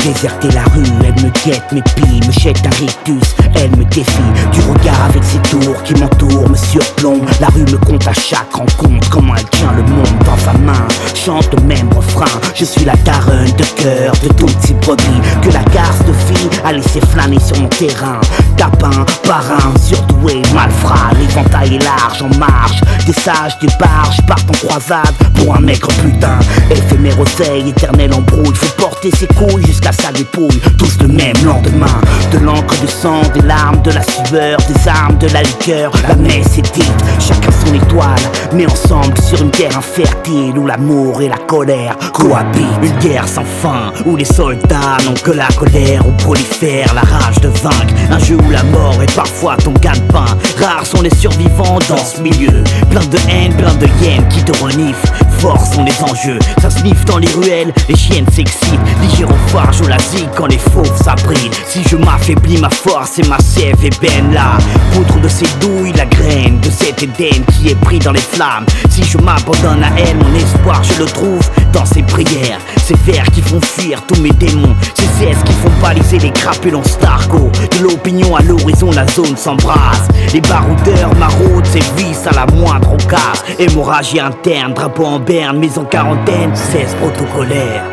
déserter la rue, elle me guette, m'épie, me jette un rictus, elle me défie. Du regard avec ses tours qui m'entourent, me surplombe. La rue me compte à chaque rencontre, comment elle tient le monde dans sa main. Chante le même refrain, je suis la daronne de cœur de toutes ces brebis que la garce de fille a laissé flâner sur mon terrain. Tapin, parrain, surdoué, malfrat, l'éventail est large en marche. Des sages, des barges partent en croisade pour un maigre putain. Éphémère oseille, éternel embrouille, faut porter ses couilles jusqu'à sa dépouille. Tous le même lendemain, de l'encre, du sang, des larmes, de la sueur, des armes, de la liqueur. La messe est dite, chacun son étoile, mais ensemble sur une terre infertile où l'amour et la colère cohabitent. Une guerre sans fin, où les soldats n'ont que la colère, où prolifère la rage de vaincre. Un jeu où la mort est parfois ton gagne-pain. Rares sont les survivants dans ce milieu, plein de haine, plein de hyènes qui te reniflent. Forts sont les enjeux, ça sniffe dans les ruelles, les chiennes s'excitent. Les gyrophages au lasique quand les fauves s'abritent. Si je m'affaiblis, ma force et ma sève ébène là. Poutre de ces douilles, la graine de cet Éden qui est pris dans les flammes. Si je m'abandonne à elle, mon espoir je le trouve dans ses prières. Ces vers qui font fuir tous mes démons, ces cesses qui font baliser les crapulons Stargo. De l'opinion à l'horizon, la zone s'embrase. Les baroudeurs maraudent, sévissent à la moindre occasion. Hémorragie interne, drapeau en berne, mise en quarantaine, cesse protocolaire.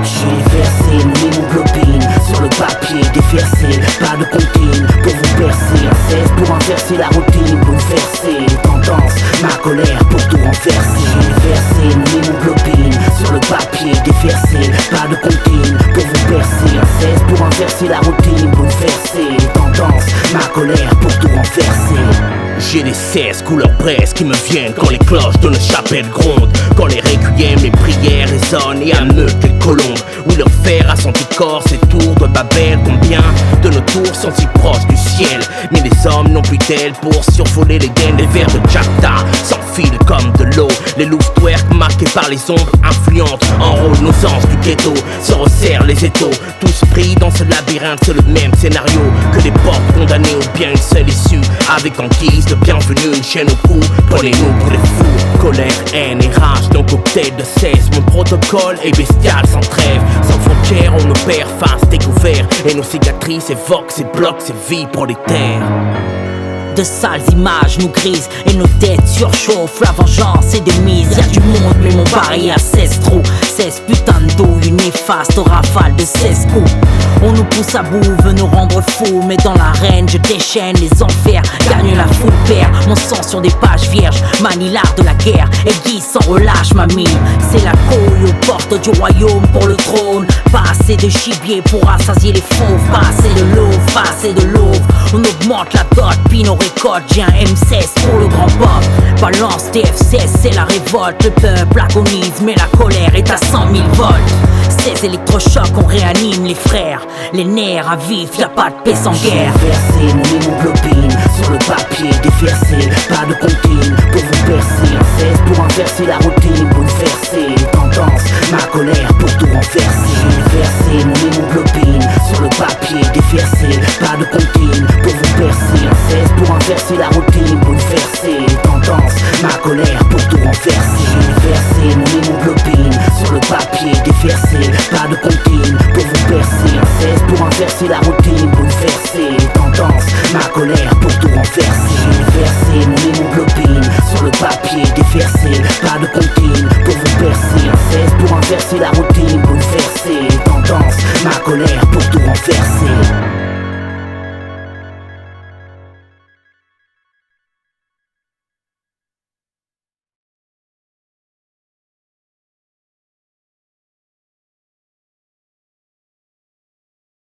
J'ai versé mon hémoglobine sur le papier déversé. Pas de comptine pour vous percer, un cesse pour inverser la routine, bouleverser les tendances, ma colère pour tout renverser. J'ai versé mon hémoglobine sur le papier déversé. Pas de comptine pour vous percer, un cesse pour inverser la routine, bouleverser les tendances, ma colère pour tout renverser. J'ai des 16 couleurs presses qui me viennent quand les cloches de nos chapelles grondent. Quand les requiem, les prières résonnent et ameutent les colombes. Où leur fer a senti corps, ces tours de Babel. Combien de nos tours sont si proches du ciel, mais les hommes n'ont plus d'ailes pour survoler les gaines. Les vers de Jacta s'enfilent comme de l'eau. Les loups twerk marqués par les ombres influentes enrôlent nos anges du ghetto, se resserrent les étaux. Tous pris dans ce labyrinthe, c'est le même scénario que des portes condamnées ou bien une seule issue. Avec en guise de bienvenue une chaîne au cou, prenez-nous pour des fous. Colère, haine et rage, nos cocktails de 16. Mon protocole est bestial sans trêve. Sans frontières, on opère face découvert. Et nos cicatrices évoquent ces blocs, ces vies prolétaires. De sales images nous grisent et nos têtes surchauffent. La vengeance est des mises, y'a du monde mais mon baril a 16 trous. 16 putains de dos, une néfaste rafale de 16 coups. On nous pousse à bout, veut nous rendre fous. Mais dans l'arène je déchaîne les enfers. Gagne la foule perd, mon sang sur des pages vierges. Manie l'art de la guerre, aiguise sans relâche ma mine. C'est la couille aux portes du royaume pour le trône. Pas assez de gibier pour rassasier les fauves. Pas assez de louve, pas assez de louve. On augmente la dot, puis nos récoltes. J'ai un M16 pour le grand pop. Balance TF16, c'est la révolte. Le peuple agonise, mais la colère est à 100 000 volts. 16 électrochocs, on réanime les frères. Les nerfs à vif, y'a pas de paix sans guerre. J'ai versé mon hémoglobine sur le papier déversé. Pas de comptine pour vous percer, un 16 pour inverser la routine, bouleverser les tendances, ma colère pour tout renverser. J'ai versé mon hémoglobine sur le papier déversé. Pas de comptine pour vous percer, un 16 pour inverser la routine, bouleverser les tendances, ma colère pour tout renverser. J'ai versé mon hémoglobine sur le papier déversé. Pas de comptine pour vous percer, un 16 pour inverser la routine, bouleverser les tendances, ma colère pour tout renverser. J'ai versé mon hémoglobine sur le papier déversé. Pas de comptine pour vous percer, un 16 pour inverser la routine, bouleverser les tendances, ma colère pour tout renverser.